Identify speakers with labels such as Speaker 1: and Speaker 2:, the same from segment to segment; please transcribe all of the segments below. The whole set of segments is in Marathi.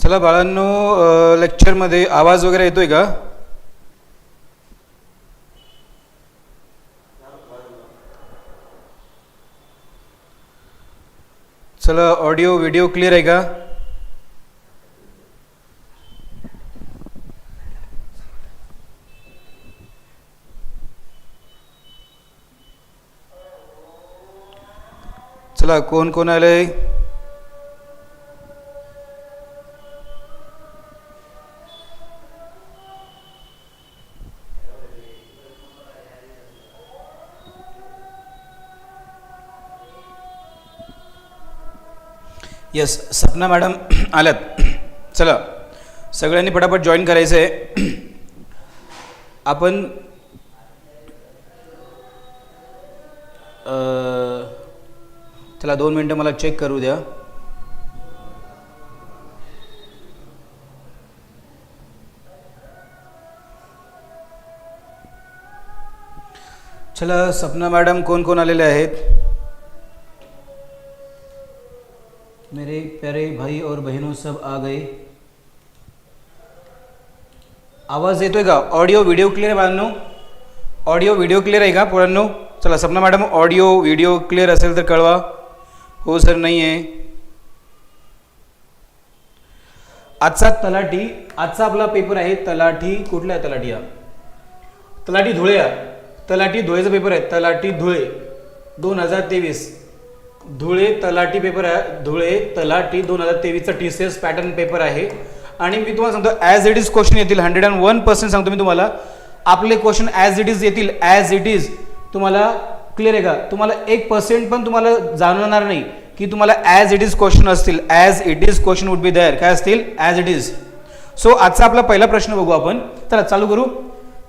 Speaker 1: चला बाळांनो, लेक्चरमध्ये आवाज वगैरे येतोय का? चला, ऑडिओ व्हिडिओ क्लिअर आहे का? चला, कोण कोण आलंय? यस, सपना मॅडम आल्यात. चला, सगळ्यांनी पटापट जॉईन करायचं आहे. आपण चला 2 मिनटं मला चेक करू द्या. चला, सपना मॅडम कोण कोण आलेले आहेत? मेरे प्यारे भाई और बहनों सब आ गए. आवाज येतोय का? ऑडिओ व्हिडिओ क्लिअर आहे बाळांनो? ऑडिओ व्हिडिओ क्लिअर आहे का पोरांनो? चला, Sapna madam audio video clear असेल तर कळवा. हो सर, नाही आहे. आजचा आपला पेपर आहे तलाठी. कुठला आहे तलाठी? तलाठी धुळे. तलाठी धुळेचा पेपर आहे. तलाठी धुळे 2023. धुळे तलाठी पेपर आहे. धुळे तलाठी 2023चा TCS पॅटर्न पेपर आहे. आणि मी तुम्हाला सांगतो, ॲज इट इज क्वेश्चन येतील. 101% सांगतो मी तुम्हाला, आपले क्वेश्चन ॲज इट इज येतील. ॲज इट इज तुम्हाला क्लिअर आहे का? तुम्हाला 1% पण तुम्हाला जाणवणार नाही की तुम्हाला ॲज इट इज क्वेश्चन असतील. As it is question would be there. काय असतील? As it is. सो आजचा आपला पहिला प्रश्न बघू आपण. चला चालू करू.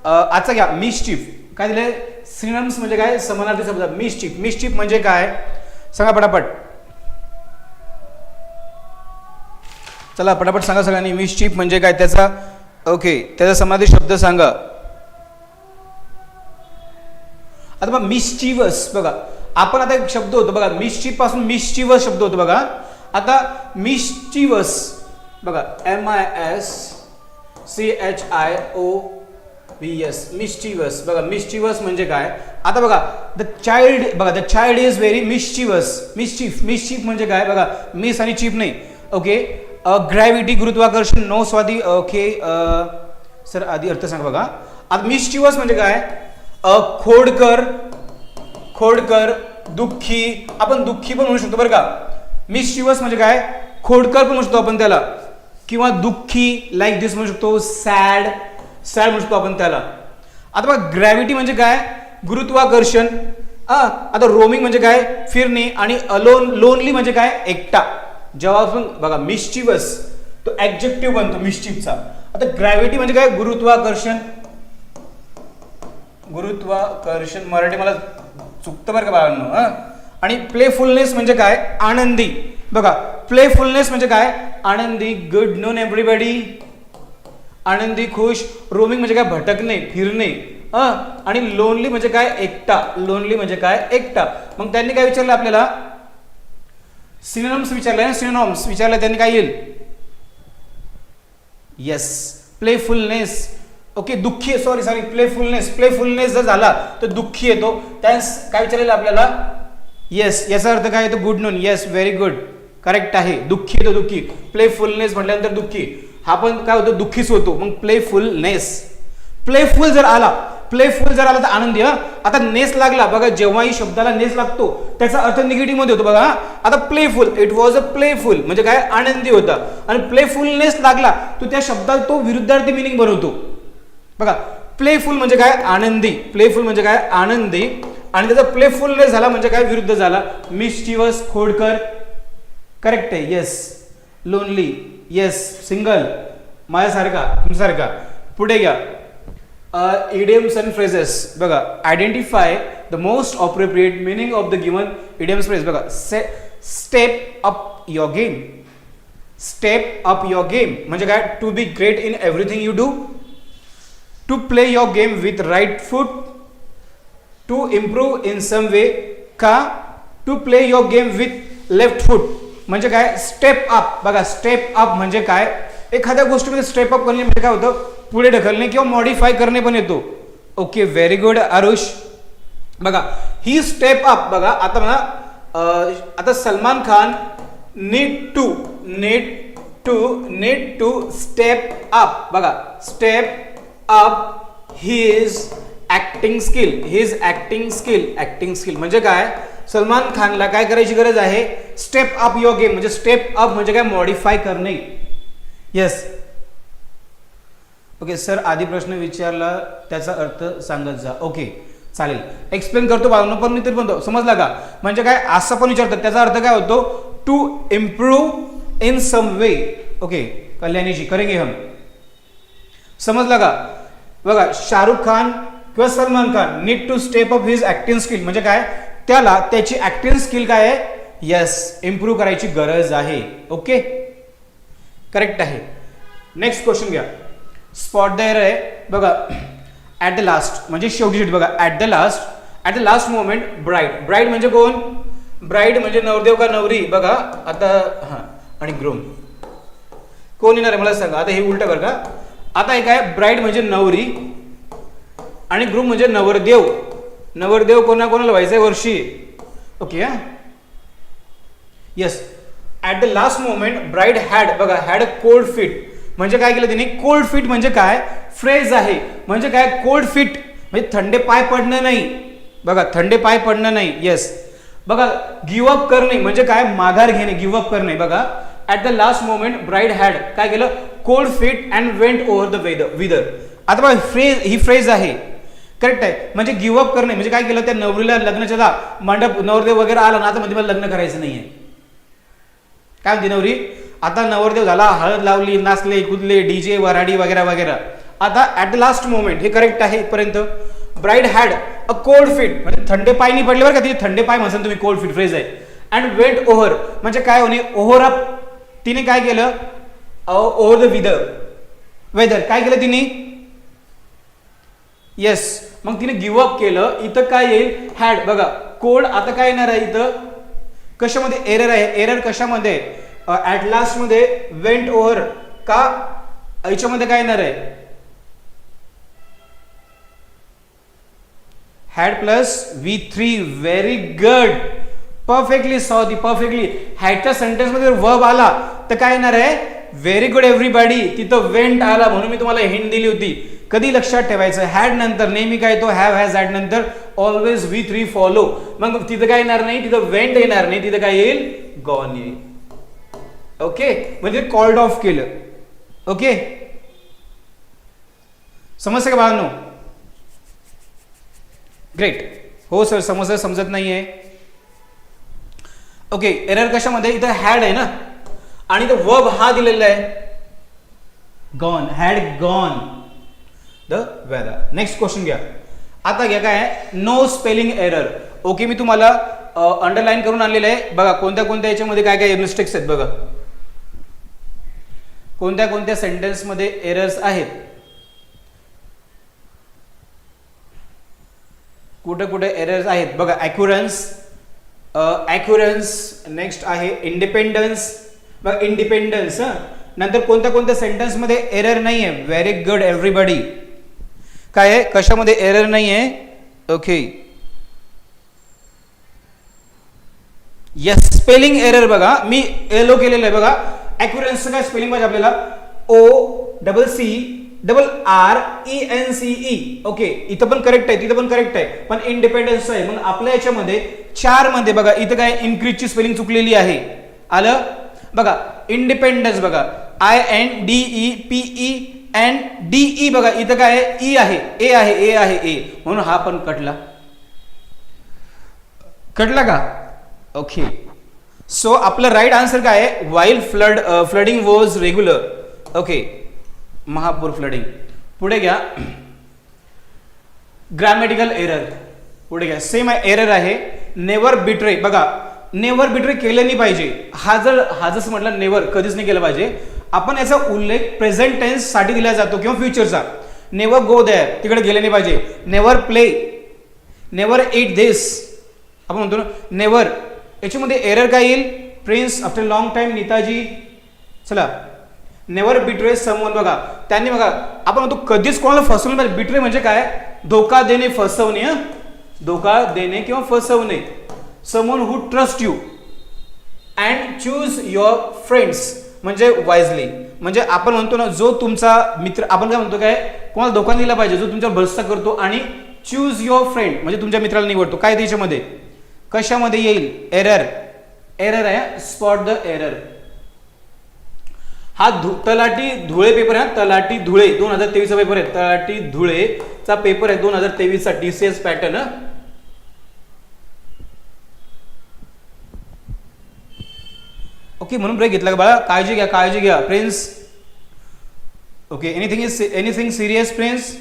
Speaker 1: आजचा घ्या, मिसचीफ. काय दिलंय? सिनोनिम्स म्हणजे काय? समानार्थी शब्द. मिसचीफ. मिसचीफ म्हणजे काय सांगा पटापट. चला पटापट सांगा सगळ्यांनी. मिसचीफ म्हणजे काय? त्याचा त्याचा समानार्थी शब्द सांगा. आता बघा, मिस्चिवस. बघा, आपण आता एक शब्द होतो बघा, मिसचीफ पासून मिस्चिवस शब्द होतो बघा. आता मिस्चिवस बघा, MISCHIOVS. मिस्चिवस. बघा, मिस्चिवस म्हणजे काय? आता बघा, the child is very mischievous. Mischief म्हणजे काय? बघा, मिस आणि चीफ नाही. ग्रॅव्हिटी, गुरुत्वाकर्षण. नो स्वादी. सर आधी अर्थ सांगा बघा. आता मिस्चिवस म्हणजे काय? खोडकर, दुःखी. आपण दुःखी पण म्हणू शकतो बरं का. मिस्चिवस म्हणजे काय? खोडकर पण म्हणू शकतो आपण त्याला, किंवा दुःखी, लाईक दिस म्हणू शकतो. सॅड म्हणू शकतो आपण त्याला. आता बघा, ग्रॅव्हिटी म्हणजे काय? गुरुत्वाकर्षण. आता रोमिंग म्हणजे काय? फिरणे. आणि लोनली म्हणजे काय? एकटा. जेव्हा आपण बघा मिस्चिवस, तो ऍडजेक्टिव्ह बनतो मिस्चिफचा. आता ग्रॅव्हिटी म्हणजे काय? गुरुत्वाकर्षण. मराठी मला चुकतं बरं का बाळांनो. आणि प्लेफुलनेस म्हणजे काय? आनंदी. बघा, प्लेफुलनेस म्हणजे काय? आनंदी. Good non everybody. आनंदी, खुश. रोमिंग म्हणजे काय? भटकणे, फिरणे. आणि लोनली म्हणजे काय? एकटा. एकटा. मग त्यांनी काय विचारलं आपल्याला? सिनोनिम्स विचारलंय. सिनोनिम्स विचारलं त्यांनी, काय येईल? Yes, playfulness. दुःखी. सॉरी, प्लेफुलनेस जर झाला तर दुःखी येतो. त्यास काय विचारलेलं आपल्याला? येस. याचा अर्थ काय येतो? Good non. Yes, very good, correct आहे. दुःखी येतो. दुःखी. प्लेफुलनेस म्हटल्यानंतर दुःखी. हा पण काय होतो? दुःखीच होतो. मग प्लेफुलनेस. प्लेफुल जर आला तर आनंदी. आता नेस लागला बघा, जेव्हाही शब्दाला नेस लागतो त्याचा अर्थ निगेटिव्ह मध्ये होतो बघा. आता playful, it was a playful म्हणजे काय? आनंदी होता. आणि प्लेफुलनेस लागला तो त्या शब्दाला तो विरुद्धार्थी मिनिंग बनवतो बघा. प्लेफुल म्हणजे काय? आनंदी. आणि त्याचा प्लेफुलनेस झाला म्हणजे काय? विरुद्ध झाला. मिस्चिवस, खोडकर, करेक्ट आहे. येस. Lonely, yes. सिंगल, माझ्यासारखा, तुमच्यासारखा. पुढे घ्या, idioms and phrases. बघा, identify the most appropriate meaning of the given idioms phrase. बघा, स्टेप अप युअर गेम म्हणजे काय? To be great in everything you do. To play your game with right foot. To improve in some way. का? To play your game with left foot म्हणजे काय? Step up. बघा, स्टेप अप म्हणजे काय? एखाद्या गोष्टीमध्ये स्टेप अप करणे म्हणजे काय होतं, पुढे ढकलणे किंवा मॉडिफाय करणे पण येतो. Okay, very good Aarush. बघा ही स्टेप अप, बघा आता म्हणा आता Salman Khan need to step up. बघा step up his acting skill म्हणजे काय, सलमान खानला काय करायची गरज आहे, स्टेप अप युअर गेम. म्हणजे स्टेप अप म्हणजे काय, मॉडिफाय करणे. येस. ओके सर, आधी प्रश्न विचारला त्याचा अर्थ सांगत जा. ओके चालेल, एक्सप्लेन करतो बाळांनो, पण मी तरी पण समजला का, म्हणजे काय असं पण विचारतात, त्याचा अर्थ काय होतो, to improve in some way. Okay कल्याणीजी करेंगे हम, समजला का. बघा शाहरुख खान किंवा Salman Khan need to step up his acting skill म्हणजे काय, त्याला त्याची ऍक्टिंग स्किल काय आहे, यस इम्प्रूव्ह करायची गरज आहे. ओके करेक्ट आहे. नेक्स्ट क्वेश्चन घ्या. स्पॉट द एरर आहे. बघा ऍट द लास्ट म्हणजे शेवटी बघा, at the last moment bride म्हणजे कोण, ब्राईड म्हणजे नवरदेव का नवरी. बघा आता हा, आणि ग्रूम कोण येणार आहे मला सांगा. आता हे उलट बरं का, आता हे काय, ब्राईड म्हणजे नवरी आणि ग्रूम म्हणजे नवरदेव. नवरदेव कोणाला व्हायचंय वर्षी. ओके हा, yes. At the last moment bride had, बघा हॅड अ कोल्ड फिट म्हणजे काय केलं तिने, कोल्ड फिट म्हणजे काय, फ्रेज आहे. म्हणजे काय, कोल्ड फिट म्हणजे थंडे पाय पडणं नाही. बघा थंडे पाय पडणं नाही. येस. बघा गिव्ह अप करणे म्हणजे काय, माघार घेणे, गिव्ह अप करणे. बघा at the last moment bride had काय केलं, cold feet and went over the weather. आता बघा ही फ्रेज आहे, करेक्ट आहे. म्हणजे गिव्ह अप करणे म्हणजे काय केलं, त्या नवरीला लग्नाच्या मंडप नवरदेव वगैरे आला ना, आता मध्ये मला लग्न करायचं नाहीये. काय म्हणते नवरी, आता नवरदेव झाला, हळद लावली, नाचले, कुदले, डीजे वराडी वगैरे वगैरे. आता ऍट द लास्ट मोमेंट हे करेक्ट आहे इथपर्यंत. Bride had a cold fit म्हणजे थंडे पाय नाही पडले बरं का, तिथे थंडे पाय म्हणसान तुम्ही, कोल्ड फिट फ्रेज आहे. अँड वेंट ओव्हर म्हणजे काय होणे, ओव्हर अप. तिने काय केलं, ओव्हर द वेदर काय केलं तिने, येस. मग तिने गिव्ह अप केलं. इथं काय येईल, हॅड. बघा कोल्ड, आता काय येणार आहे इथं, कशामध्ये एरर आहे, एरर कशामध्ये, ऍट लास्ट मध्ये वेंट ओव्हर का, याच्यामध्ये काय येणार आहे, had plus V3. Very good, perfectly sorry, perfectly. हॅडच्या सेंटेन्स मध्ये वर्ब आला तर काय येणार आहे, व्हेरी गुड एव्हरीबॉडी. तिथं वेंट आला म्हणून मी तुम्हाला हिंट दिली होती. कधी लक्षात ठेवायचं, हॅड नंतर नेहमी काय, तो हॅव हॅज हॅड नंतर ऑलवेज V3 फॉलो. मग तिथं काय येणार नाही, तिथं वेंट येणार नाही, तिथं काय येईल, गॉन येईल. ओके म्हणजे कॉल्ड ऑफ केलं. ओके समजतं का बाळांनो, ग्रेट. हो सर समजलं, समजत नाहीये. ओके एरर कशामध्ये, इथं हॅड आहे ना, आणि इथं वर्ब हा दिलेला आहे, gone, had gone the weather. Next question घ्या. आता घ्या काय, नो स्पेलिंग एरर. ओके मी तुम्हाला अंडरलाईन करून आणलेलं आहे. बघा कोणत्या कोणत्या याच्यामध्ये काय काय मिस्टेक्स आहेत. बघा कोणत्या कोणत्या सेंटेन्स मध्ये एरर्स आहेत, कुठे कुठे एरर्स आहेत. बघा ॲक्युरन्स, नेक्स्ट आहे इंडिपेंडन्स. बघा इंडिपेंडन्स. नंतर कोणत्या कोणत्या सेंटेन्स मध्ये एरर नाही आहे, व्हेरी गुड एव्हरीबडी. काय आहे, कशामध्ये एरर नाही आहे, ओके यस. स्पेलिंग एरर बघा मी एलो केलेलं आहे. बघा ॲक्युरन्सचं काय स्पेलिंग पाहिजे आपल्याला, OCCRENCE. ओके इथं पण करेक्ट आहे, तिथं पण करेक्ट आहे, पण इंडिपेंडन्स आहे. मग आपल्या याच्यामध्ये 4 मध्ये बघा इथं काय इनक्रीजची स्पेलिंग चुकलेली आहे. आलं बघा इंडिपेंडन्स, बघा INDEPENDE. बघा इथं काय आहे, ई आहे, ए आहे, ए आहे, ए म्हणून हा पण कटला का. ओके सो आपलं राईट आन्सर काय आहे, while flooding was regular. Okay महापूर फ्लडिंग. पुढे घ्या ग्रामॅटिकल एरर. पुढे घ्या सेम एरर आहे, नेव्हर बिट्रे. बघा नेव्हर बिट्रे केलं नाही पाहिजे. हा जसं म्हटलं नेव्हर कधीच नाही केलं पाहिजे. आपण याचा उल्लेख प्रेझेंट टेन्स साठी दिला जातो किंवा फ्युचरचा. नेव्हर गो देअर, तिकडे गेले नाही पाहिजे. Never play, never eat this आपण म्हणतो ना, नेव्हर. याच्यामध्ये एरर काय येईल, prince after long time, Netaji. चला नेव्हर बिट्रे समवन. बघा त्यांनी बघा आपण म्हणतो कधीच कोणाला फसवलं नाही. बिट्रे म्हणजे काय? धोका देणे, फसवणे. धोका देणे किंवा फसवणे. Someone who trust you and choose your friends म्हणजे वाईजली. म्हणजे आपण म्हणतो ना जो तुमचा मित्र, आपण काय म्हणतो काय कोणाला धोका दिला पाहिजे, जो तुमच्यावर भरोसा करतो. आणि चूज युअर फ्रेंड म्हणजे तुमच्या मित्राला निवडतो. काय त्याच्यामध्ये कशामध्ये येईल? एरर. एरर आहे, स्पॉट द एरर. हा तलाठी धुळे पेपर आहे. तलाठी धुळे 2023 चा पेपर आहे. तलाठी धुळेचा पेपर आहे 2023 चा TCS पॅटर्न. ओके म्हणून ब्रेक घेतला का बाळा? काळजी घ्या, काळजी घ्या prince. Okay anything serious prince?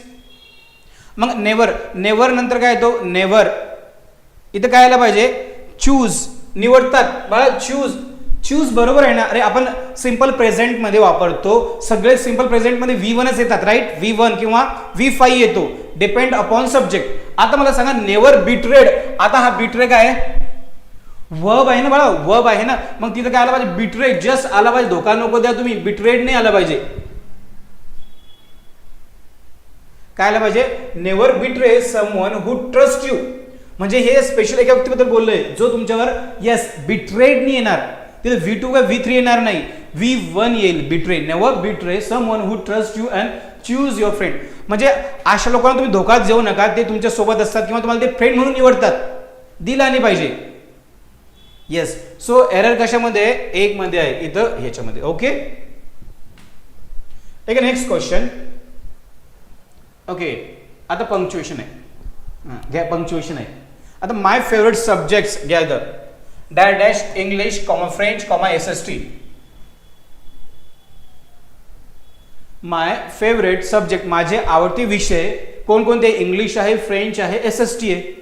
Speaker 1: मग नेवर. नेवर नंतर काय येतो? नेवर. इथं काय आलं पाहिजे? चूज. निवडतात बाळा. चूज. चूज बरोबर आहे ना? अरे आपण सिंपल प्रेझेंट मध्ये वापरतो. सगळे सिंपल प्रेझेंट मध्ये V1च येतात राईट. V1 किंवा V5 येतो डिपेंड अपॉन सब्जेक्ट. आता मला सांगा नेवर बिट्रेड. आता हा बिट्रे काय आहे? वर्ब आहे ना बाळा, वर्ब आहे ना. मग तिथं काय आलं पाहिजे? बिट्रे. जस्ट आला पाहिजे. धोका नको द्या तुम्ही. बिट्रेड नाही आला पाहिजे. काय आलं पाहिजे? Never betray someone who trust you. म्हणजे हे स्पेशल एका व्यक्तीबद्दल बोललोय जो तुमच्यावर येस बिट्रेड नाही येणार. तिथे V2 का V3 येणार नाही. V1 येईल. Betray. Never betray someone who trust you and choose your friend. म्हणजे अशा लोकांना तुम्ही धोका देऊ नका. ते तुमच्या सोबत असतात किंवा तुम्हाला ते फ्रेंड म्हणून निवडतात. दिला नाही पाहिजे. येस. सो एरर कशामध्ये? एक मध्ये आहे इथं ह्याच्यामध्ये. ओके ठीक आहे. Next question. ओके आता पंक्च्युएशन आहे. घ्या पंक्च्युएशन आहे. आता माय फेवरेट सब्जेक्ट्स घ्या इथं. Dash dash English comma French comma SST. माय फेवरेट सब्जेक्ट माझे आवडते विषय कोणकोणते? इंग्लिश आहे, फ्रेंच आहे, SST आहे.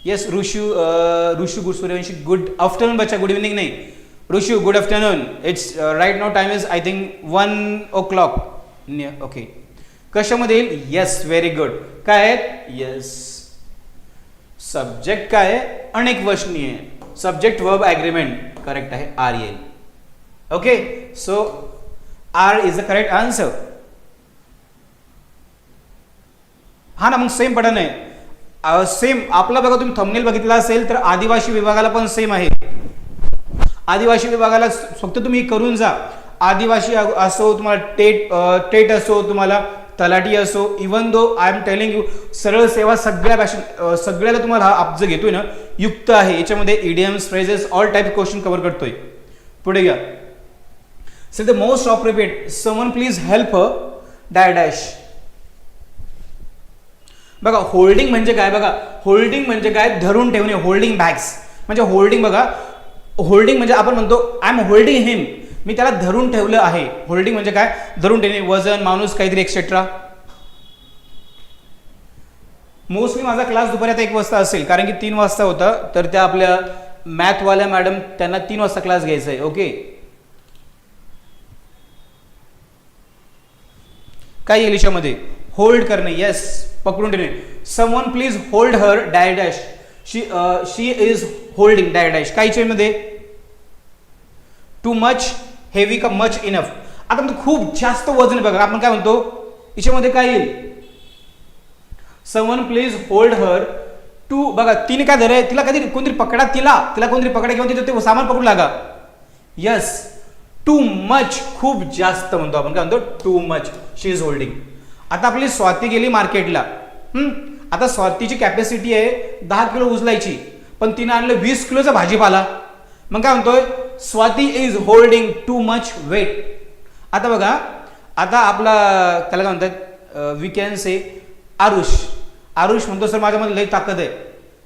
Speaker 1: Yes Rishu Suryavanshi good afternoon बच्चा. गुड इव्हनिंग नाही Rishu, good afternoon. It's right now time is I think 1 o'clock. Okay कशामध्ये येईल? Yes very good. काय आहे? येस सब्जेक्ट काय आहे? अनेक वचनीय. सब्जेक्ट वर्ब ॲग्रीमेंट करेक्ट आहे. आर येईल. Okay so are is the correct answer. हा ना मग सेम पडा नाही. सेम आपला बघा तुम्ही थंबनेल बघितला असेल तर आदिवासी विभागाला पण सेम आहे. आदिवासी विभागाला फक्त तुम्ही करून जा. आदिवासी असो तुम्हाला टेट असो तुम्हाला तलाठी असो. Even though I am telling you सरळ सेवा सगळ्या भाषा सगळ्याला तुम्हाला हा आप जो घेतोय ना युक्त आहे. याच्यामध्ये idioms phrases all type question cover करतोय. पुढे घ्या. So the most appropriate someone please help dash dash. बघा होल्डिंग म्हणजे काय? बघा होल्डिंग म्हणजे काय? धरून ठेवणे. होल्डिंग बॅग्स म्हणजे होल्डिंग. बघा होल्डिंग म्हणजे आपण म्हणतो आय एम होल्डिंग हिम. मी त्याला धरून ठेवलं आहे. होल्डिंग म्हणजे काय? धरून ठेवणे. वजन, माणूस, काहीतरी एक्सेट्रा. मोस्टली माझा क्लास दुपारी आता 1 वाजता असेल कारण की 3 वाजता होता. तर त्या आपल्या मॅथवाल्या मॅडम त्यांना 3 वाजता क्लास घ्यायचा आहे. ओके काय येईल याच्यामध्ये? होल्ड करणे. येस पकडून ठेवणे. Someone please hold her dash dash. She is holding dash dash. कायच्या मध्ये? टू मच, हेवी का मच इनफ. आता म्हणतो खूप जास्त वजन आहे. बघा आपण काय म्हणतो याच्यामध्ये काय येईल? Someone please hold her to. बघा तिने काय धरले? तिला कधी कोणतरी पकडा. तिला कोणतरी पकडा किंवा तिथे ते सामान पकडू लागा. यस टू मच खूप जास्त म्हणतो आपण. काय म्हणतो? Too much. She is holding. आता आपली स्वाती गेली मार्केटला. आता स्वातीची कॅपॅसिटी आहे 10 किलो उचलायची पण तिने आणलं 20 किलोचा भाजीपाला. मग काय म्हणतोय? Swati is holding too much weight. आता बघा आता आपला त्याला काय म्हणतात we can say Aarush. Aarush म्हणतो सर माझ्यामध्ये लई ताकद आहे.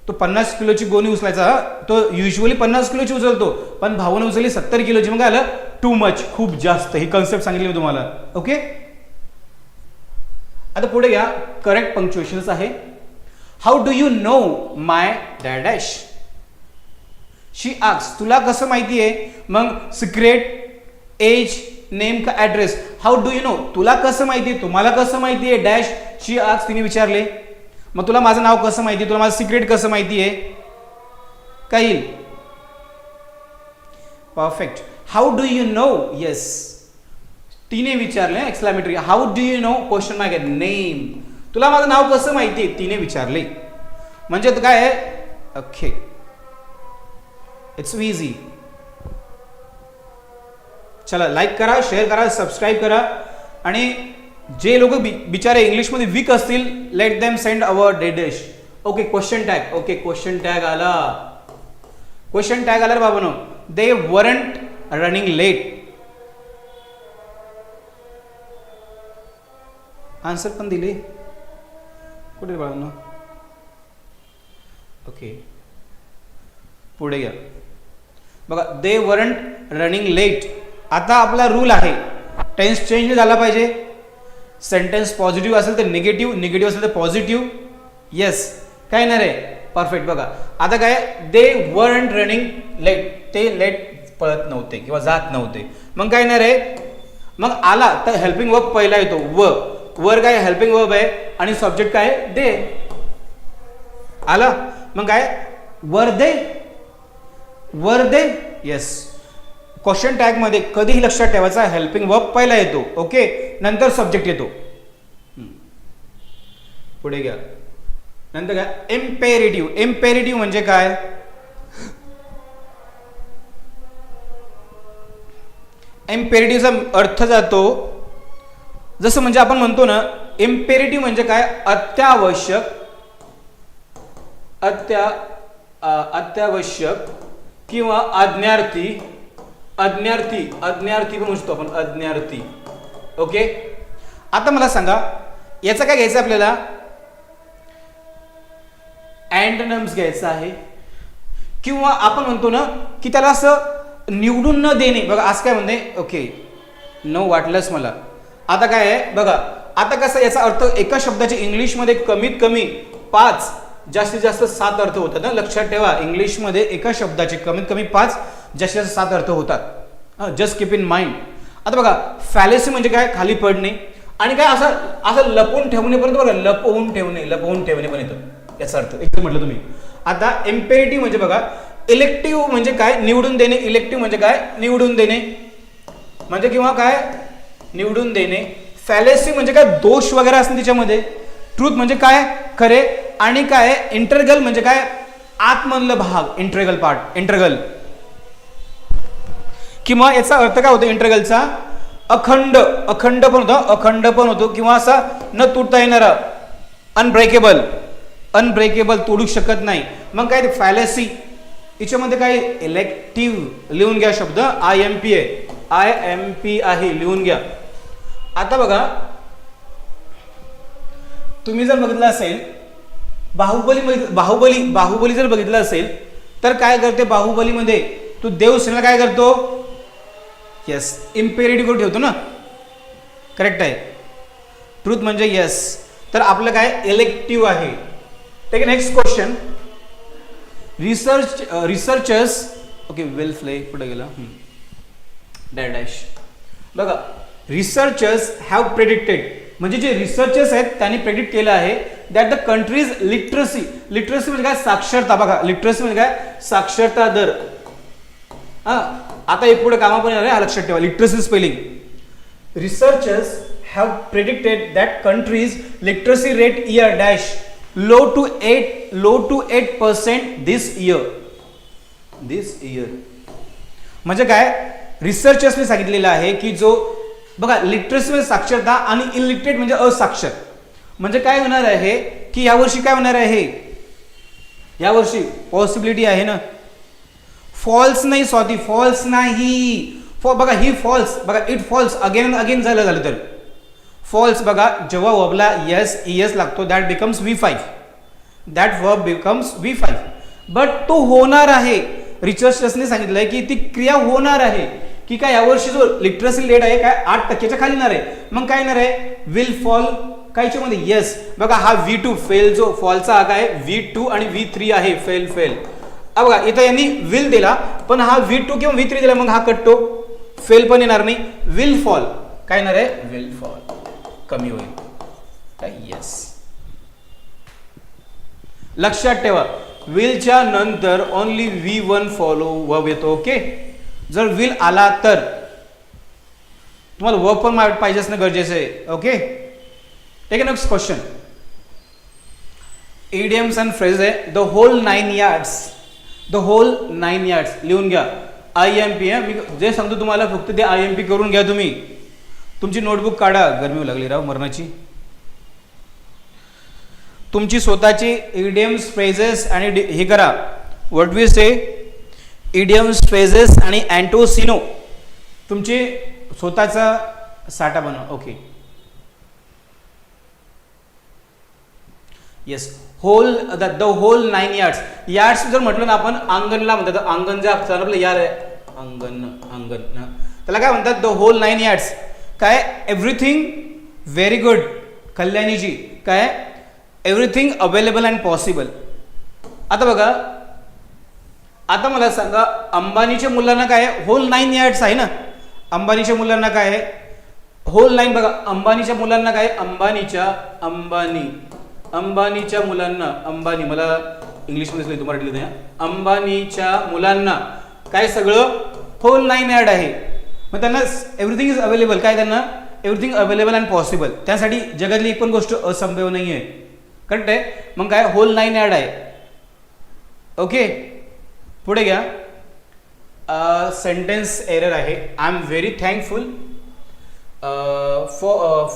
Speaker 1: तो 50 किलोची गोणी उचलायचा. तो युजली 50 किलोची उचलतो पण भावाने उचलली 70 किलोची. मग काय आलं? टू मच खूप जास्त. ही कन्सेप्ट सांगितली मी तुम्हाला. ओके आता पुढे घ्या. करेक्ट पंक्च्युएशन आहे. How do you know my dash dash. She asks. तुला कसं माहिती आहे? मग सिक्रेट, एज, नेम का address. How do you know तुला कसं माहिती आहे? तुम्हाला कसं माहिती आहे? डॅश शी आक्स तिने विचारले. मग तुला माझं नाव कसं माहिती आहे? तुला माझं सिक्रेट कसं माहिती आहे? काय येईल? Perfect. How do you no. Yes तिने विचारले exclamatory. How do you no question mark आहे. नेम, तुला माझं नाव कसं माहिती आहे, तिने विचारले. म्हणजे काय आहे, ओके इट्स इझी. चला लाईक करा, शेअर करा, सबस्क्राईब करा. आणि जे लोक बिचारे इंग्लिशमध्ये वीक असतील, लेट देम सेंड अवर डेडिश. Okay question tag, okay question tag आला, क्वेश्चन टॅग आला बाबांनो. They weren't running late. Answer पण दिले कुठे बाबांनो. ओके पुढे घ्या बघा. They weren't running late. आता आपला रूल आहे, टेन्स चेंज झाला पाहिजे. सेंटेन्स पॉझिटिव्ह असेल तर निगेटिव्ह, निगेटिव्ह असेल तर पॉझिटिव्ह. येस काय नाही रे, परफेक्ट. बघा आता काय, दे वरंट रनिंग लेट, ते लेट पळत नव्हते किंवा जात नव्हते. मग काय नाही रे, मग आला तर हेल्पिंग वर्ब पहिला येतो. वर काय हेल्पिंग वर्ब आहे आणि सब्जेक्ट काय दे. आला मग काय, वर दे, वर दे. येस, क्वेश्चन टॅग मध्ये कधीही लक्षात ठेवायचा, हेल्पिंग वर्ब पहिला येतो. ओके, नंतर सब्जेक्ट येतो. पुढे घ्या. नंतर काय, इम्पेरेटिव्ह. इम्पेरेटिव्ह म्हणजे काय, इम्पेरेटिव्हचा अर्थ जातो जसं म्हणजे आपण म्हणतो ना, इम्पेरेटिव्ह म्हणजे काय, अत्यावश्यक, अत्यावश्यक किंवा आज्ञार्थी. अज्ञार्थी पण म्हणतो आपण, अज्ञार्थी. ओके, आता मला सांगा याचा काय घ्यायचं आपल्याला, अँटोनिम्स घ्यायचा आहे. किंवा आपण म्हणतो ना की त्याला असं निवडून न देणे. बघा आज काय म्हणते, ओके नो वाटलंच मला. आता काय आहे बघा, आता कसं याचा अर्थ एका शब्दाचे इंग्लिशमध्ये कमीत कमी 5 जास्तीत जास्त 7 अर्थ होतात ना. लक्षात ठेवा, इंग्लिशमध्ये एका शब्दाचे कमीत कमी 5 जास्तीत जास्त 7 अर्थ होतात. Just keep in mind. आता बघा फॅलेसी म्हणजे काय, खाली पडणे. आणि काय असं लपवून ठेवणेपर्यंत बघा, लपवून ठेवणे पण येतं याचा अर्थ एकदम म्हटलं तुम्ही. आता इम्पेरेटिव्ह म्हणजे बघा, इलेक्टिव्ह म्हणजे काय, निवडून देणे. इलेक्टिव्ह म्हणजे काय, निवडून देणे म्हणजे किंवा काय, निवडून देणे. फॅलेसी म्हणजे काय, दोष वगैरे असणे त्याच्यामध्ये. ट्रूथ म्हणजे काय, खरे. आणि काय इंटरगल म्हणजे काय, आतमधलं भाग, इंटरगल पार्ट, इंटरगल. किंवा याचा अर्थ काय होतो इंटरगलचा, अखंड. अखंड पण होतो, अखंड पण होतो. किंवा असा न तुटता येणारा, अनब्रेकेबल. अनब्रेकेबल, तोडू शकत नाही. मग काय फॅलेसी. याच्यामध्ये काय, इलेक्टिव्ह. लिहून घ्या शब्द, IMP आहे, IMP आहे, लिहून घ्या. आता बघा तुम्ही जर बघितलं असेल, बाहुबली जर बघितलं असेल तर काय करते, बाहुबलीमध्ये तू देवसेनेला काय करतो, येस इम्पेरेटिव्ह करून ठेवतो ना. करेक्ट आहे. ट्रूथ म्हणजे येस. तर आपलं काय इलेक्टिव्ह आहे. ठीक आहे, next question. Researchers, okay will Phule पुढे गेला, डॅश. बघा रिसर्चर्स हॅव प्रेडिक्टेड, म्हणजे जे रिसर्चर्स आहेत त्यांनी प्रेडिक्ट केलं आहे that the countries literacy. Literacy म्हणजे काय, साक्षरता. बघा लिटरसी म्हणजे काय, साक्षरता दर. आता एक पुढे कामा पण येणार आहे, लक्षात ठेवा. Literacy spelling. Researchers have predicted that countries literacy rate year dash low to 8% this year. म्हणजे काय, रिसर्चर्सने सांगितलेलं आहे की जो बघा लिटरसी म्हणजे साक्षरता आणि इलिटरेट म्हणजे असाक्षर. म्हणजे काय होणार आहे की यावर्षी काय होणार आहे, यावर्षी पॉसिबिलिटी आहे ना. फॉल्स नाही, स्वाती फॉल्स नाही. बघा ही फॉल्स, बघा इट फॉल्स अगेन अगेन झालं तर फॉल्स. बघा जेव्हा वर्बला ES लागतो that becomes V5, that verb becomes V5. But तो होणार आहे. रिसर्चर्सने सांगितलंय की ती क्रिया होणार आहे की काय, यावर्षी जो लिटरसी रेट आहे काय 8% खाली येणार आहे. मग काय येणार आहे, विल फॉल. कायच्या मध्ये येस. बघा हा V2 फेल, जो फॉलचा हा काय V2 आणि V3 आहे, फेल. बघा इथं यांनी विल दिला पण हा V2 किंवा V3 दिला, मग हा कटतो, फेल पण येणार नाही. विल फॉल काय येणार आहे, विल फॉल, कमी होईल काय. येस, लक्षात ठेवा विलच्या नंतर ओनली V1 फॉलो वर्ब येतो. ओके, जर विल आला तर तुम्हाला वर्क पण पाहिजे असणं गरजेचं आहे. Okay, take next question. Idioms and phrases आहे the whole 9 yards. The whole 9 yards लिहून घ्या. IMP आहे, मी जे सांगतो तुम्हाला फक्त ते IMP करून घ्या. तुम्ही तुमची नोटबुक काढा, गरमी लागली राव मरणाची. तुमची स्वतःची इडियम्स फ्रेजेस आणि हे करा, what we say idioms phrases आणि अँटोसिनो तुमची स्वतःचा साठा बनवा. Okay, yes. Whole the whole 9 yards. Yards जर म्हटलं ना आपण अंगणला म्हणतात, अंगण जे असतं आपलं यार आहे, अंगण अंगण त्याला काय म्हणतात, द होल 9 yards. काय एव्हरीथिंग व्हेरी गुड कल्याणीजी. काय एव्हरीथिंग अवेलेबल अँड पॉसिबल. आता बघा, आता मला सांगा अंबानीच्या मुलांना काय होल 9 yards आहे ना. अंबानीच्या मुलांना काय आहे होल 9. बघा अंबानीच्या मुलांना काय अंबानीच्या मुलांना अंबानी, मला इंग्लिशमध्ये लिहितो मराठीत नाही. अंबानीच्या मुलांना काय सगळं होल 9 yards आहे. मग त्यांना एव्हरीथिंग इज अवेलेबल. काय त्यांना एव्हरीथिंग अवेलेबल अँड पॉसिबल. त्यासाठी जगातली एक पण गोष्ट असंभव नाही आहे. करेक्ट आहे. मग काय होल 9 yards आहे. ओके, पुढे घ्या. सेंटेन्स एरर आहे. I am very thankful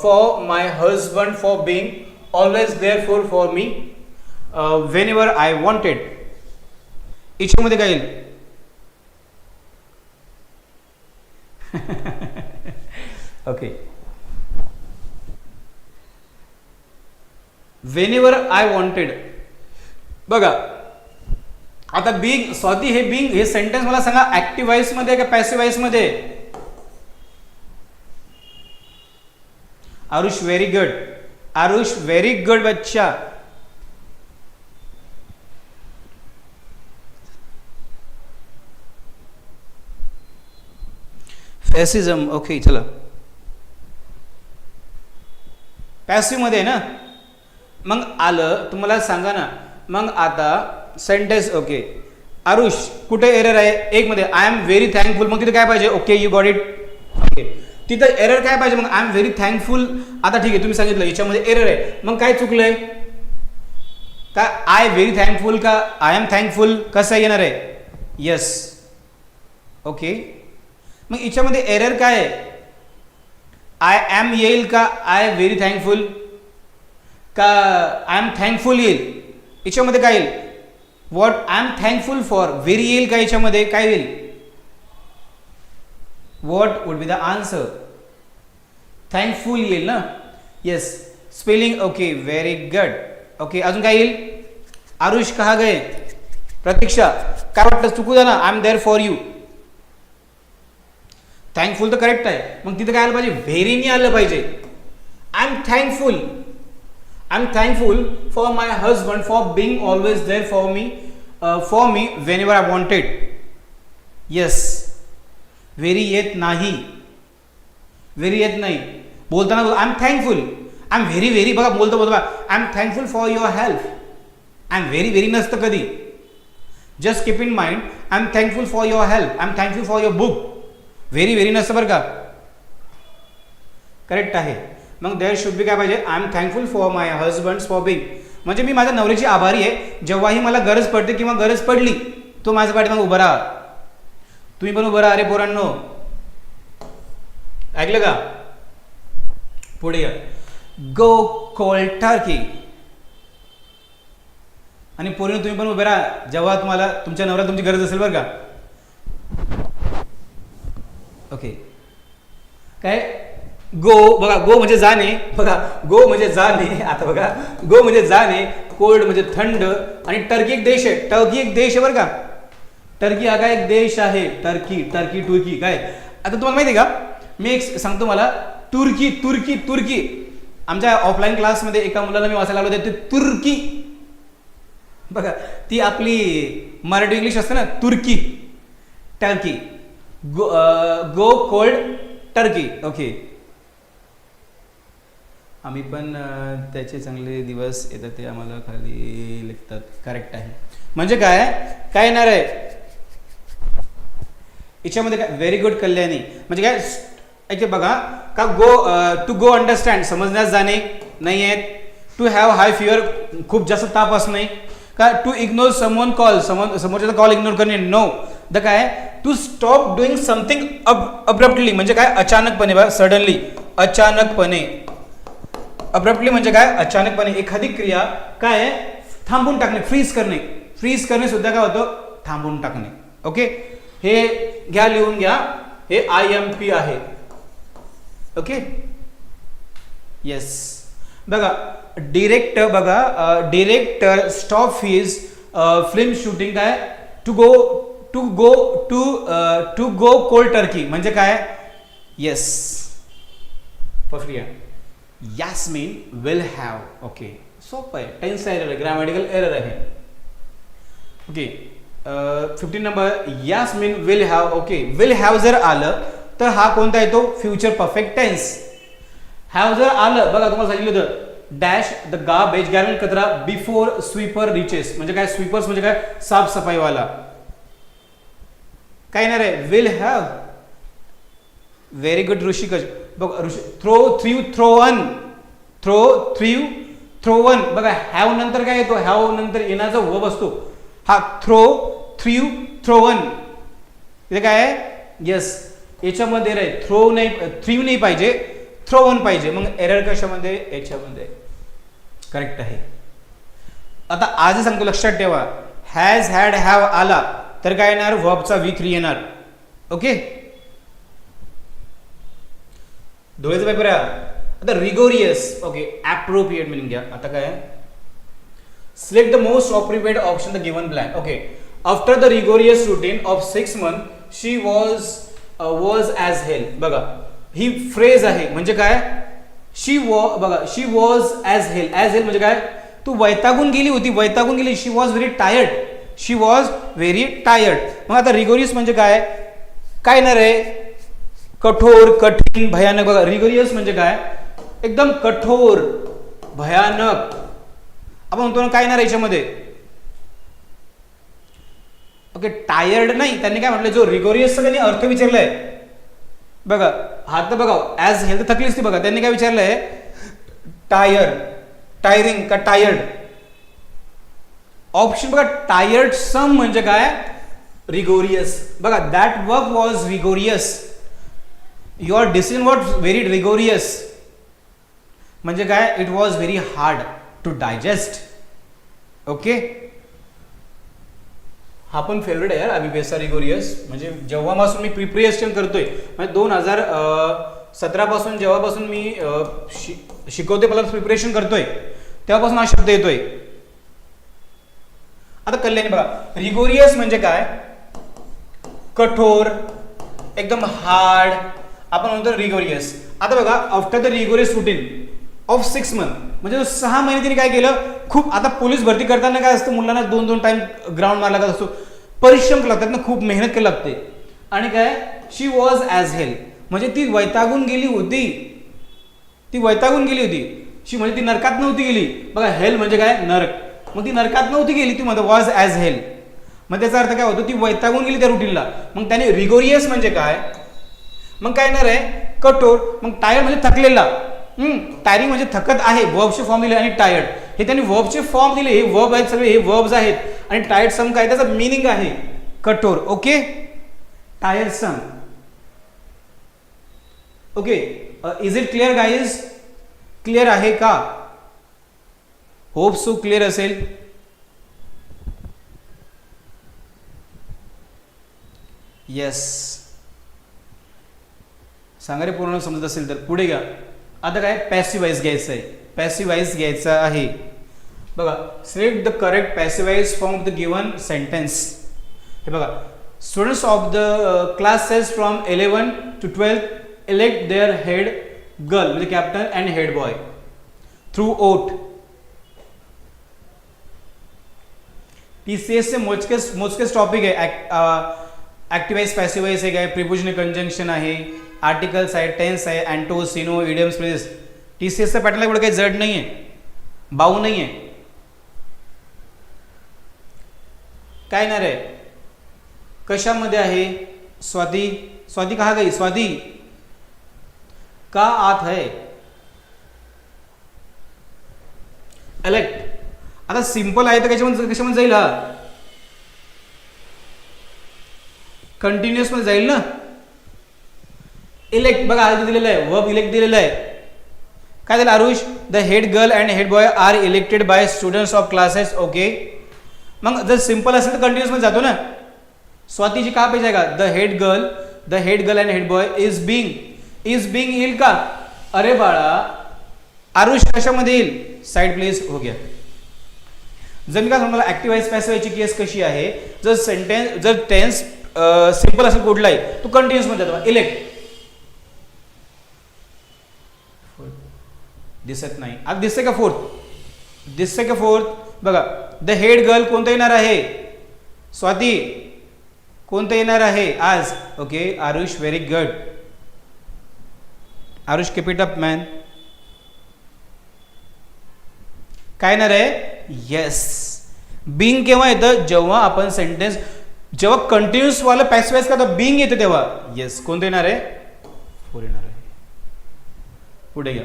Speaker 1: for my husband for being always there for me whenever I wanted. याच्यामध्ये काय येईल? Okay, whenever I wanted. बघा आता बिंग, स्वाती हे बिंग हे सेंटेन्स मला सांगा ऍक्टिव्ह व्हॉइस मध्ये का पॅसिव्ह व्हॉइस मध्ये? Aarush very good. Aarush very good बच्चा. फॅसिझम. ओके चला, पॅसिव्ह मध्ये ना. मग आलं तुम्हाला सांगा ना. मग आता सेंटेन्स. ओके आरुष कुठे एरर आहे? एक मध्ये आय एम व्हेरी थँकफुल. मग तिथे काय पाहिजे? Okay you got it. Okay, तिथं एरर काय पाहिजे? मग आय एम व्हेरी थँकफुल. आता ठीक आहे, तुम्ही सांगितलं याच्यामध्ये एरर आहे. मग काय चुकलंय? का आय व्हेरी थँकफुल का आय एम थँकफुल कसं येणार आहे? येस. ओके, मग याच्यामध्ये एरर काय आहे? आय एम येईल का आय व्हेरी थँकफुल का आय एम थँकफुल येईल? याच्यामध्ये काय येईल? What I am thankful for. Very येईल का याच्यामध्ये? काय येईल? What would be the answer? Thankful येईल ना. Yes, spelling. Okay very good. Okay, अजून काय येईल? आरुष कहा गए? प्रतीक्षा काय वाटतं चुकू द्या ना. I am there for you. Thankful तर करेक्ट आहे. मग तिथे काय आलं पाहिजे? व्हेरी नाही आलं पाहिजे. I am thankful. I'm thankful for my husband for being always there for me whenever I wanted. Yes. Very येत नाही. Very येत नाही. बोलताना I'm thankful. I'm very बघा बोलता I'm thankful for your help. I'm very नसतं कधी. Just keep in mind I'm thankful for your help. I'm thankful for your book. Very नसतं बरं का. करेक्ट आहे. मग देअर शुड बी काय पाहिजे? I am thankful for my husband for Bing. म्हणजे मी माझ्या नवऱ्याची आभारी आहे. जेव्हाही मला गरज पडते किंवा गरज पडली तो माझ्या पाठीमागे उभा राहा. तुम्ही पण उभं राहा रे पोरांनो. ऐकलं का? पुढे या. गो कोल्ड टर्की. आणि पोरीनो तुम्ही पण उभे राहा जेव्हा तुम्हाला तुमच्या नवऱ्याला तुमची गरज असेल बरं का. ओके, काय गो बघा, गो म्हणजे जाणे. बघा गो म्हणजे जाणे. आता बघा गो म्हणजे जाणे, कोल्ड म्हणजे थंड, आणि टर्की एक देश आहे. टर्की एक देश आहे बरं का. टर्की हा काय एक देश आहे. टर्की काय. आता तुम्हाला माहिती आहे का, मी एक सांगतो मला. तुर्की आमच्या ऑफलाईन क्लासमध्ये एका मुलाला मी वाचायला लावलं ते तुर्की. बघा ती आपली मराठी इंग्लिश असते ना. तुर्की टर्की. गो कोल्ड टर्की. ओके, आम्ही पण त्याचे चांगले दिवस येतात ते आम्हाला खाली लिखतात. करेक्ट आहे. म्हणजे काय येणार आहे याच्यामध्ये? काय व्हेरी गुड कल्याणी म्हणजे काय? ऐके बघा का टू गो अंडरस्टँड समजण्यास जाणे नाही आहेत. टू हॅव हाय फिअर खूप जास्त ताप असणे. का टू इग्नोर समवन कॉल समोरच्याचा कॉल इग्नोर करणे. नो. द काय to stop doing something abruptly म्हणजे काय अचानकपणे बघा सडनली अचानकपणे. अब्रप्टली म्हणजे काय अचानकपणे एखादी क्रिया काय थांबून टाकणे फ्रीज करणे. फ्रीज करणे सुद्धा काय होतं थांबून टाकणे. ओके हे घ्या लिहून घ्या हे IMP आहे. ओके येस बघा director stop his film shooting काय टू गो कोल्ड टर्की म्हणजे काय yes perfect. Yasmin will have okay सोपं आहे टेन्स एरर ग्रामॅटिकल एरर आहे. Okay 15 number Yasmin will have. Okay will have जर आलं तर हा कोणता येतो फ्युचर परफेक्ट टेन्स. हॅव जर आलं बघा तुम्हाला सांगितलं होतं डॅश द गार्बेज गॅर्बेज कचरा बिफोर स्वीपर रिचेस म्हणजे काय स्वीपर्स म्हणजे काय साफसफाईवाला. काय येणार आहे विल हॅव. व्हेरी गुड ऋषिकज बघ थ्रो वन बघा हॅव नंतर काय येतो हॅव नंतर येण्याचा वर्ब असतो हा थ्रो वन. इथे काय आहे येस याच्यामध्ये रे थ्रीव नाही पाहिजे थ्रो वन पाहिजे. मग एरर कशामध्ये याच्यामध्ये करेक्ट आहे. आता आज सांगतो लक्षात ठेवा हॅज हॅड हॅव आला तर काय येणार वर्बचा V3 येणार. ओके डोळ्याचा पेपर आहे. आता रिगोरियस ओके ॲप्रोप्रिएट मिनिंग घ्या. आता काय select the most appropriate option the given blank. Okay after the rigorous routine of 6 months she was as hell. बघा ही फ्रेज आहे म्हणजे काय she was as hell. As hell म्हणजे काय तू वैतागून गेली. She was very tired. मग आता रिगोरियस म्हणजे काय येणार आहे कठोर कठीण भयानक. बघा रिगोरियस म्हणजे काय एकदम कठोर भयानक. आपण म्हणतो ना काय येणार याच्यामध्ये ओके टायर्ड नाही. त्यांनी काय म्हटलं जो रिगोरियसचा त्यांनी अर्थ विचारलाय बघा हा तर बघा ॲज हेल तर थकलीच ती. बघा त्यांनी काय विचारलंय टायरिंग का टायर्ड. ऑप्शन बघा टायर्ड सम म्हणजे काय रिगोरियस. बघा that work was rigorous. Your decision was very rigorous म्हणजे काय it was very hard to digest. Okay हा पण फेवरेट आहे यार IBPS रिगोरियस. म्हणजे जेव्हापासून मी प्रिपरेशन करतोय म्हणजे 2017 पासून जेव्हापासून मी शिकवते प्लस प्रिपरेशन करतोय तेव्हापासून हा शब्द येतोय. आता कल्याणी बघा रिगोरियस म्हणजे काय कठोर एकदम हार्ड आपण म्हणतो रिगोरियस. आता बघा after the rigorous routine of 6 months म्हणजे 6 महिने तिने काय केलं खूप. आता पोलीस भरती करताना काय असतं मुलांना 2-2 टाइम ग्राउंड मारला लागत असतो परिश्रम लागतात ना खूप मेहनत करावी लागते. आणि काय शी वॉज ॲज हेल म्हणजे ती वैतागून गेली होती. शी म्हणजे ती नरकात नव्हती गेली. बघा हेल म्हणजे काय नरक. मग ती नरकात नव्हती गेली ती म्हणजे वॉज ॲज हेल. मग त्याचा अर्थ काय होतो ती वैतागून गेली त्या रुटीनला. मग त्याने रिगोरियस म्हणजे काय मग काय येणार आहे कठोर. मग टायर्ड म्हणजे थकलेला. टायरिंग म्हणजे थकत आहे वर्बचे फॉर्म दिले आणि टायर्ड हे त्यांनी वर्बचे फॉर्म दिले. हे वर्ब आहेत सगळे हे वर्ब्स आहेत आणि टायर्ड सम काय त्याचा मिनिंग आहे कठोर. Okay tired some. Okay is it clear guys. Clear आहे का होप सो क्लिअर असेल. येस सांगा रे पूर्ण समजत असेल तर पुढे घ्या. आता काय पॅसिवाइज घ्यायचं आहे. पॅसिवाइज घ्यायचा आहे बघा select the correct passive voice from the given sentence. हे बघा students of the classes from 11 to 12 elect their head girl म्हणजे captain and head boy through vote. TCS चे मोजकेच टॉपिक आहे. ऍक्टिवाइज पॅसिवाइज आहे काय प्रिपोजिशन कंजंक्शन आहे आर्टिकल्स आहे टेन्स आहे anto syno idioms place. TCS चा पॅटर्न एवढं काही जड नाही आहे बाऊ नाही आहे. काय येणार आहे कशामध्ये आहे स्वाती का गई स्वाती का आत है. इलेक्ट. आता सिंपल आहे तर कशामध्ये जाईल हा, कंटिन्युअस मध्ये जाईल ना. इलेक्ट बघा आधी दिलेलं आहे, वर्ब इलेक्ट दिलेलं आहे. काय दिलं Aarush, the head girl and head boy are elected by students of classes. Okay, मग जर सिंपल असेल तर कंटिन्युअस मध्ये जातो ना. स्वातीची का पेज आहे का, the head girl and head boy is being येईल का. अरे बाळा आरुष कशामध्ये येईल, साइड प्लेस हो गया. जर मी काय सांगतो ऍक्टिव्ह व्हॉइस पॅसिव्ह व्हॉइसची केस कशी आहे, जर टेन्स सिंपल असेल कुठलाही तो कंटिन्युअस मध्ये जातो. इलेक्ट दिसत नाही, आज दिसते का फोर्थ, बघा द हेड गर्ल कोणतं येणार आहे, स्वाती कोणतं येणार आहे आज. Okay Aarush very good, Aarush keep it up man. काय येणार आहे, येस. बिंग केव्हा येतं, जेव्हा आपण सेंटेन्स जेव्हा कंटिन्युअस वाला पॅसिव्ह व्हॉइस का बिंग येते तेव्हा. येस, कोणतं येणार आहे, फोर येणार आहे. पुढे घ्या.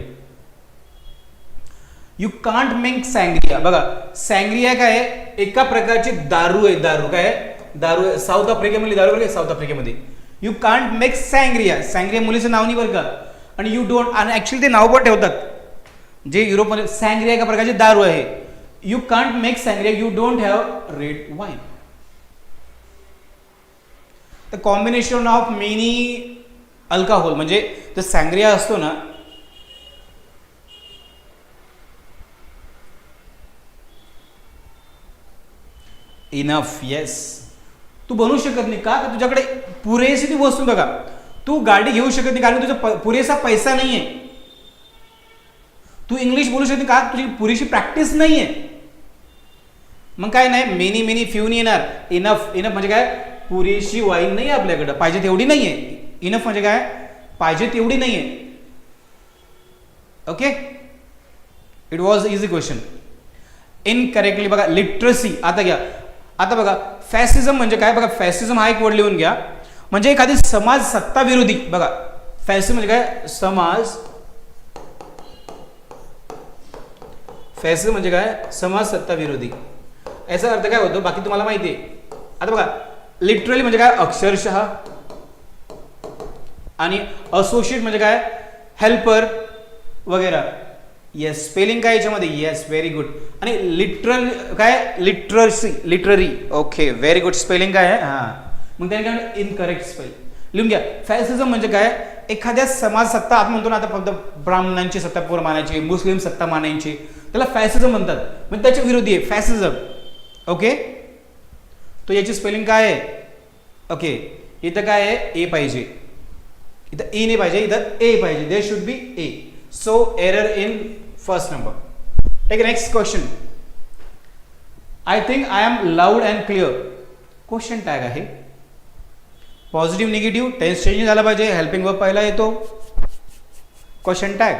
Speaker 1: You can't make sangria. बघा सँग्रिया काय आहे, एका प्रकारची दारू आहे. काय दारू, साऊथ आफ्रिकेमध्ये दारू आहे, साऊथ आफ्रिकेमध्ये. यू कांट मेक सँग्रिया मुलीचं नाव नाही बरं का. आणि यू डोंट, आणि ऍक्च्युली ते नाव पण ठेवतात जे युरोपमध्ये. सँग्रिया एका प्रकारची दारू आहे. You can't make sangria, you don't have red wine. The combination of many alcohol, म्हणजे जो सँग्रिया असतो ना, इनफ. येस, तू बनवू शकत नाही का, तुझ्याकडे पुरेशी ती वस्तू. बघा तू गाडी घेऊ शकत नाही कारण तुझा पुरेसा पैसा नाहीये. तू इंग्लिश बोलू शकत नाही का, तुझी पुरेशी प्रॅक्टिस नाहीये. मग काय नाही, मेनी फ्यू नाही येणार. इनफ म्हणजे काय, पुरेशी वाईन नाही आपल्याकडे, पाहिजे तेवढी नाहीये. इनफ म्हणजे काय, पाहिजे तेवढी नाहीये. Okay, it was easy question. Incorrectly बघा लिटरसी. आता बघा फॅसिझम म्हणजे काय, बघा फॅसिझम हा एक वर्ड लिहून घ्या, म्हणजे एखादी समाज सत्ता विरोधी. बघा फॅसिझम म्हणजे काय, फॅसिझम म्हणजे काय, समाज सत्ता विरोधी. याचा अर्थ काय होतो बाकी तुम्हाला माहिती आहे. आता बघा लिटरली म्हणजे काय, अक्षरशः. आणि असोसिएट म्हणजे काय, हेल्पर वगैरे. येस, स्पेलिंग काय याच्यामध्ये, येस व्हेरी गुड. आणि लिटरल काय, literary. Okay very good, spelling काय आहे, हा. मग त्याने काय, इनकरेक्ट स्पेल लिहून घ्या. फॅसिझम म्हणजे काय, एखाद्या समाज सत्ता, आपण म्हणतो ना आता फक्त ब्राह्मणांची सत्ता पूर मानायची, मुस्लिम सत्ता मानायची, त्याला फॅसिझम म्हणतात. म्हणजे त्याच्या विरोधी आहे फॅसिझम. ओके, तो याची स्पेलिंग काय आहे. ओके, इथं काय आहे, ए पाहिजे, इथं ए नाही पाहिजे, इथं ए पाहिजे. There should be a. So error in first number. Take next question. I think I am loud and clear. Question tag आहे. पॉझिटिव्ह निगेटिव्ह, टेन्स चेंज झाला पाहिजे, हेल्पिंग वर्ब पहिला येतो. Question tag.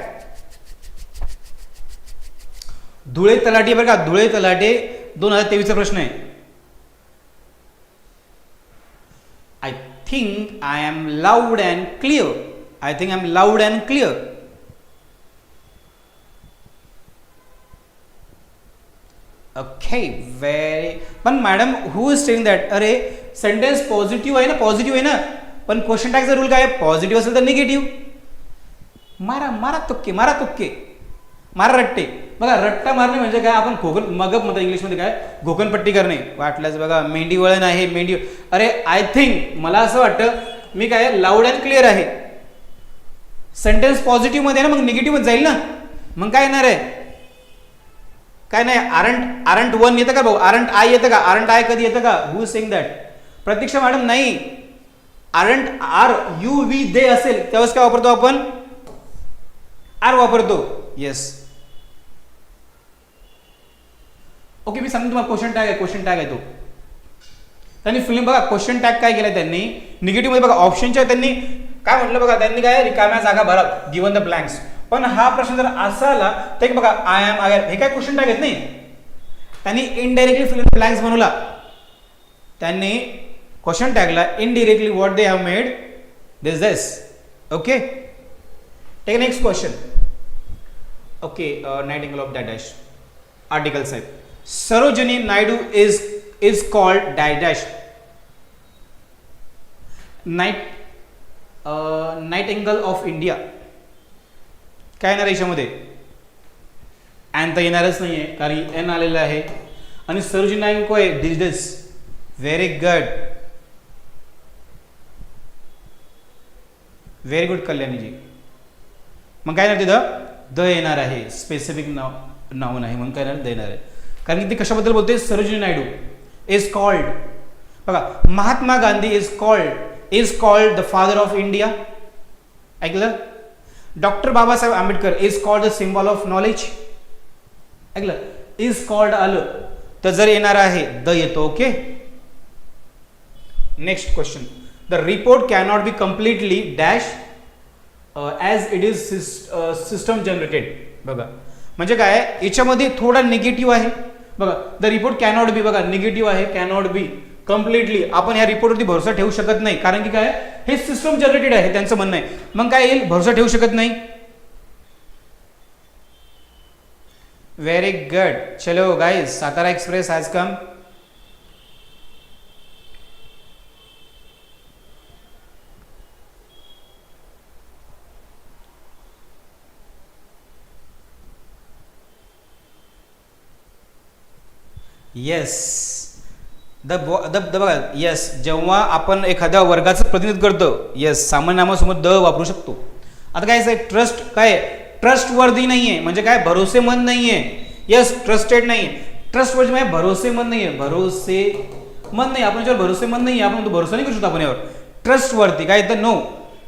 Speaker 1: धुळे तलाठी बरं का, धुळे तलाठी 2023 चा प्रश्न आहे. I think I am loud and clear. I think I am loud and clear. Okay very. पण madam who is telling that. अरे सेंटेन्स पॉझिटिव्ह आहे ना, पण क्वेश्चन टॅगचा रूल काय, पॉझिटिव्ह असेल तर निगेटिव्ह. मारा तुक्के, मारा रट्टे. बघा रट्टा मारणे म्हणजे काय, आपण मगप म्हणतो इंग्लिशमध्ये काय, घोकणपट्टी करणे. वाटल्यास बघा मेंढी वळण आहे, मेंढी. अरे आय थिंक, मला असं वाटतं मी काय लाऊड अँड क्लिअर आहे. सेंटेन्स पॉझिटिव्ह मध्ये ना, मग निगेटिव्ह मध्ये जाईल ना. मग काय येणार आहे, काय नाही. आरंट वन येतं का भाऊ, आरंट आय येतं का, आरंट आय कधी येतं का, who is saying that. Pratiksha madam नाही. Aren't are you we they असेल तेव्हाच काय वापरतो आपण, आर वापरतो. येस. ओके, मी सांगतो तुम्हाला क्वेश्चन टॅग आहे तो. त्यांनी फिल्म बघा क्वेश्चन टॅग काय केलाय त्यांनी, निगेटिव्ह मध्ये बघा ऑप्शनच्या त्यांनी काय म्हटलं बघा, त्यांनी काय रिकाम्या जागा भरा, गिवन द ब्लँक्स. पण हा प्रश्न जर असा आला तर बघा आय एम आय, हे काय क्वेश्चन टॅग आहेत नाही. त्यांनी indirectly fill in the blanks बनवला. त्यांनी क्वेश्चन टॅगला indirectly what they have made this. Okay, take next question. Okay, nightingale of dash dash article साहेब. Sarojini Naidu is called dash dash nightingale of India. काय येणार याच्यामध्ये? एन तर येणारच नाही आहे कारण एन आलेलं आहे. आणि सरोजिनी नायडू काय? Digits. Very good, very good कल्याणीजी. मग काय येणार तिथं? द येणार आहे. स्पेसिफिक नाऊन आहे म्हणून काय येणार? द येणार आहे. कारण की ते कशाबद्दल बोलते? Sarojini Naidu is called. बघा, Mahatma Gandhi is called the father of India. ऐकलं? Doctor Babasaheb Ambedkar is called the symbol of knowledge. ऐकलं? इज कॉल्ड आलं तर जर येणार आहे द येतो. Okay, next question. The report cannot be completely dash as it is system generated. बघा म्हणजे काय? याच्यामध्ये थोडा निगेटिव्ह आहे. बघा, द रिपोर्ट कॅनॉट बी, बघा निगेटिव्ह आहे. कॅनॉट बी कम्प्लिटली, आपण ह्या रिपोर्टवरती भरोसा ठेवू शकत नाही कारण की काय? हे सिस्टम जनरेटेड आहे त्यांचं म्हणणं आहे. मग काय येईल? भरोसा ठेवू शकत नाही. Very good. चलो guys, Satara express has come. Yes, बघा, येस, जेव्हा आपण एखाद्या वर्गाचं प्रतिनिधित्व करतो, येस, सामान्य नामासमोर द वापरू शकतो. आता काय आहे? ट्रस्ट काय? ट्रस्ट वर्दी नाहीये म्हणजे काय? भरोसेमंद नाहीये. येस, ट्रस्टेड नाहीये. ट्रस्ट वर्दी म्हणजे भरोसेमंद नाहीये. भरोसेमंद नाही, आपण याच्यावर भरोसेमंद नाही, आपण तो भरोसा नाही करू शकतो आपण यावर. ट्रस्ट वर्दी काय? तर नो.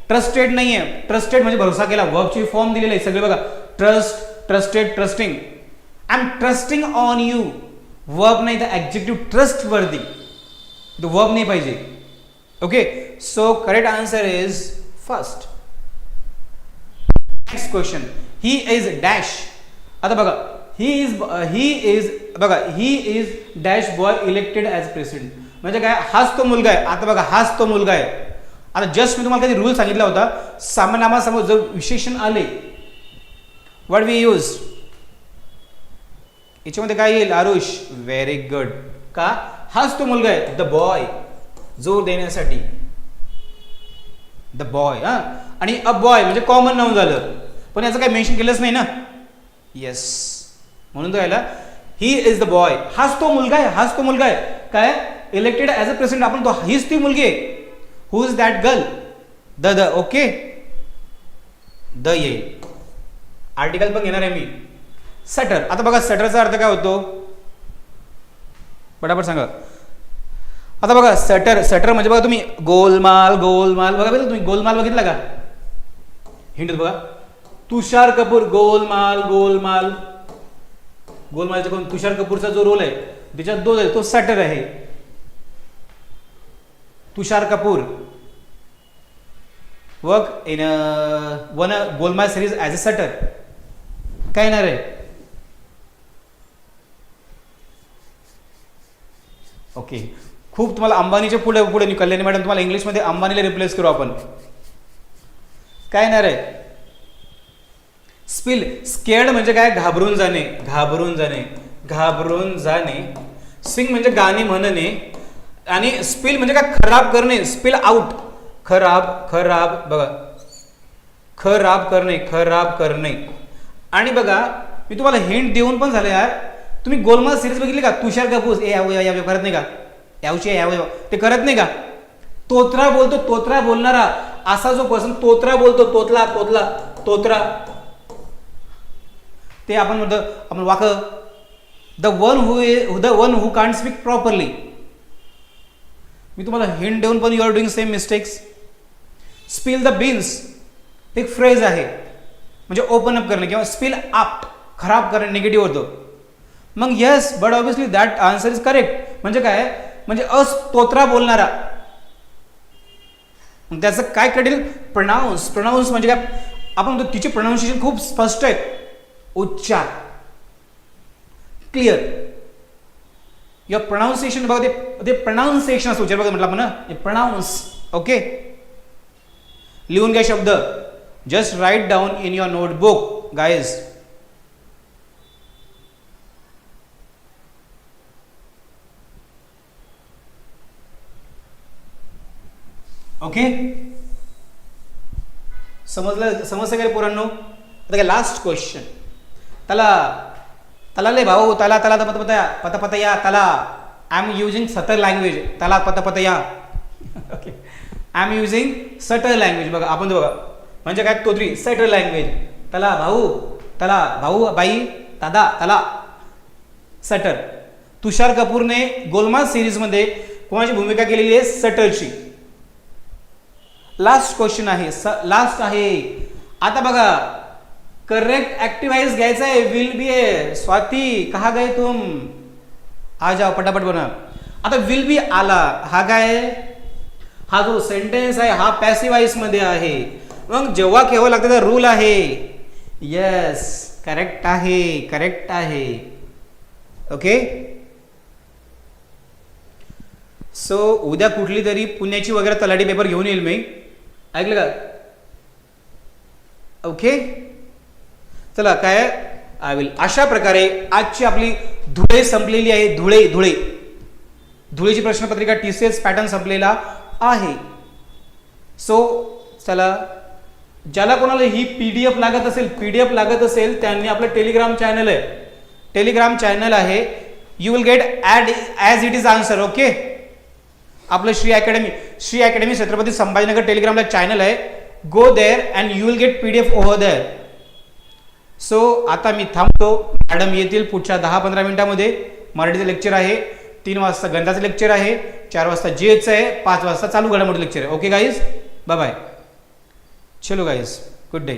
Speaker 1: ट्रस्टेड नाहीये. ट्रस्टेड म्हणजे भरोसा केला. वर्बचे फॉर्म दिलेले आहे सगळे बघा. Trust, trusted, trusting. I am trusting on you. Verb नाही तर ऍडजेक्टिव्ह. ट्रस्ट वर्दी तो वर्ब नाही पाहिजे. Okay, so correct answer is first. Next question. He is dash. आता बघा, ही इज बघा, he is dash boy elected as president. म्हणजे काय? हाच तो मुलगा आहे. आता बघा, हाच तो मुलगा आहे. आता जस्ट मी तुम्हाला काही रूल सांगितला होता. सामान्य नामासमोर जर विशेषण आले, व्हॉट वी यूज, याच्यामध्ये काय येईल? आरुष. Very good. का? हाच तो मुलगा आहे. द बॉय, जोर देण्यासाठी द बॉय. हा, आणि अ बॉय म्हणजे कॉमन नाऊन झालं, पण याचं काही मेन्शन केलंच नाही ना. येस, म्हणून तो याला ही इज द बॉय. हाच तो मुलगा आहे. हाच तो मुलगा आहे. काय? Elected as a president. आपण तो हीच ती मुलगी आहे. Who is that girl? The. Okay, the येईल. आर्टिकल पण घेणार आहे मी. सटर. आता बघा, सटरचा अर्थ काय होतो? पटापट सांगा. आता बघा, सटर म्हणजे बघा तुम्ही गोलमाल बघा, तुम्ही गोलमाल बघितला का? हिंट बघा. तुषार कपूर. गोलमालच्या कोण? तुषार कपूरचा जो रोल आहे त्याच्यात दोन आहे, तो सटर आहे. Tushar Kapoor work in one Golmaal series as a stutter. काय येणार आहे? ओके, खूप तुम्हाला अंबानीच्या पुढे कल्याणी मॅडम, तुम्हाला इंग्लिशमध्ये अंबानीला रिप्लेस करू आपण. काय येणार आहे? स्पिल. स्केर्ड म्हणजे काय? घाबरून जाणे. सिंग म्हणजे गाणे म्हणणे. आणि स्पिल म्हणजे काय? खराब करणे. Spill out. खराब बघा, खराब करणे. आणि बघा, मी तुम्हाला हिंट देऊन पण झालं यार. तुम्ही गोलमाल सिरीज बघितली का? तुषार कपूर करत नाही का? ते करत नाही का? तोत्रा बोलणारा असा जो पर्सन तोत्रा बोलतो, तोत्रा, ते आपण म्हणतो वाक. The one who can't speak properly. मी तुम्हाला हिंट देऊन पण you are doing same mistakes. Spill the beans एक फ्रेज आहे म्हणजे ओपन अप करणे किंवा स्पिल अप खराब करणे, निगेटिव्ह होतं. मग yes, but obviously that answer is correct. म्हणजे काय? म्हणजे स्तोत्रा बोलणारा. मग त्याचं काय करेल? प्रोनाऊन्स म्हणजे काय? आपण म्हणतो तिचे प्रोनाऊन्सिएशन खूप स्पष्ट आहे. उच्चार क्लिअर. युअर प्रोनाऊन्सिएशन बघा, ते प्रोनाऊन्सिएशन असं उच्चार बघा म्हटलं आपण ना, प्रोनाऊन्स. ओके, लिहून घ्या शब्द. Just write down in your notebook guys. Okay, समजलं काय पोरांनो. आता काय लास्ट क्वेश्चन. तला ले भाऊ, तला पता पता या तला. I am using sutter language. तला पता या. ओके, I am using sutter language. बघा आपण बघा म्हणजे काय तोत्री सटर लँग्वेज. तला भाऊ बाई दादा तला सटर. तुषार कपूरने गोलमाल सिरीजमध्ये कोणाची भूमिका केलेली आहे? सटरची. लास्ट क्वेश्चन आहे, लास्ट आहे. आता बघा करेक्ट ऍक्टिव्हाइज घ्यायचा आहे. विल बी आहे. स्वाती कहा गए तुम, आ जाओ पटापट बना. आता विल बी आला, हा काय हा जो सेंटेन्स आहे हा पॅसिव्ह वॉइस मध्ये आहे. मग जेव्हा केव्हा लागतं तर रूल आहे. येस, करेक्ट आहे, करेक्ट आहे. ओके, सो उद्या कुठली तरी पुण्याची वगैरे तलाठी पेपर घेऊन येईल मी. ऐकलं का? ओके, चला काय आय विल. अशा प्रकारे आजची आपली धुळे संपलेली आहे. धुळेची प्रश्नपत्रिका TCS पॅटर्न संपलेला आहे. सो चला, ज्याला कोणाला ही PDF लागत असेल त्यांनी आपलं टेलिग्राम चॅनल आहे. You will get as it is answer. Okay, आपलं श्री अकॅडमी छत्रपती संभाजीनगर टेलिग्रामला चॅनल आहे. Go there and you will get PDF over there. So आता मी थांबतो. मॅडम येतील पुढच्या 10-15 मिनिटांमध्ये. मराठीचं लेक्चर आहे, 3 वाजता गणिताचं लेक्चर आहे, 4 वाजता GHचं आहे, 5 वाजता चालू घडामोडी लेक्चर आहे. Okay guys, bye bye. चलो गाईज, गुड डे.